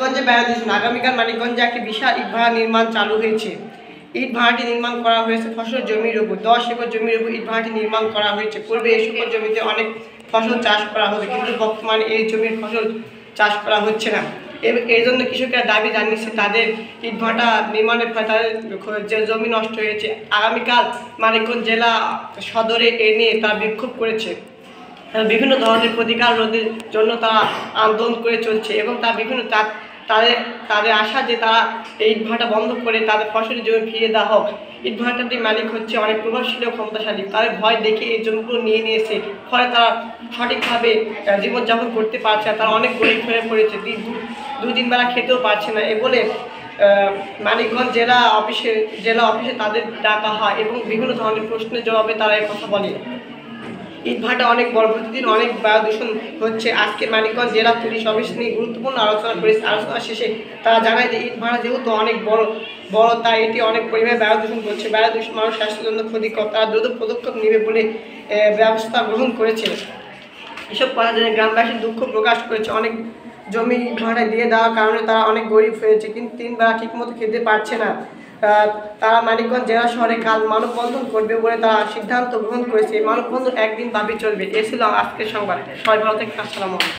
মানিকগঞ্জে বেড়া দিয়েছেন। আগামীকাল মানিকগঞ্জে একটি বিশাল ইটভাটা নির্মাণ চালু হয়েছে। ইটভাটাটি নির্মাণ করা হয়েছে ফসলের জমির উপর। 10 একর জমির উপর ইটভাটাটি নির্মাণ করা হয়েছে। পূর্বে এই সকল জমিতে অনেক ফসল চাষ করা হতো, কিন্তু বর্তমানে এই জমির ফসল চাষ করা হচ্ছে না। এর জন্য কৃষকেরা দাবি জানিয়েছে তাদের ইটভাটা নির্মাণের ফলে তাদের যে জমি নষ্ট হয়েছে। আগামীকাল মানিকগঞ্জ জেলা সদরে এ নিয়ে তারা বিক্ষোভ করেছে। বিভিন্ন ধরনের প্রতিকার রোধের জন্য তারা আন্দোলন করে চলছে এবং তার বিভিন্ন তাদের আশা যে তারা এই ইটভাটা বন্ধ করে তাদের ফসলের জমি ফিরিয়ে দেওয়া হোক। ইটভাটাটির মালিক হচ্ছে অনেক প্রভাবশালী ও ক্ষমতাশালী। তাদের ভয় দেখে এই জমিগুলো নিয়ে নিয়েছে, ফলে তারা সঠিকভাবে জীবনযাপন করতে পারছে না। তারা অনেক গরিব হয়ে পড়েছে, দুই-তিন বেলা খেতেও পারছে না। এ বলে মানিকগঞ্জ জেলা অফিসে তাদের ডাকা হয় এবং বিভিন্ন ধরনের প্রশ্নের জবাবে তারা এই কথা বলে। ইটভাটা অনেক বড়, প্রতিদিন অনেক বায়ু দূষণ হচ্ছে। আজকে মানিকগঞ্জ জেলা পুলিশ অফিস নিয়ে গুরুত্বপূর্ণ আলোচনা করেছে। আলোচনা শেষে তারা জানায় যে ইটভাটা যেহেতু অনেক বড় তাই এটি অনেক পরিমাণে বায়ু দূষণ করছে। বায়ু দূষণ মানুষ স্বাস্থ্যের জন্য ক্ষতিকর। তারা দ্রুত পদক্ষেপ নেবে বলে ব্যবস্থা গ্রহণ করেছে। এসব কথা জেনে গ্রামবাসী দুঃখ প্রকাশ করেছে। অনেক জমি ইটভাটায় দিয়ে দেওয়ার কারণে তারা অনেক গরিব হয়েছে, কিন্তু 3 বেলা ঠিকমতো খেতে পারছে না। তারা মানিকগঞ্জ জেলা শহরে কাল মানববন্ধন করবে বলে তারা সিদ্ধান্ত গ্রহণ করেছে। এই মানববন্ধন একদিন ভাবে চলবে। এ ছিল আজকের সংবাদ। সবাই ভালো থেকে আসসালামু আলাইকুম।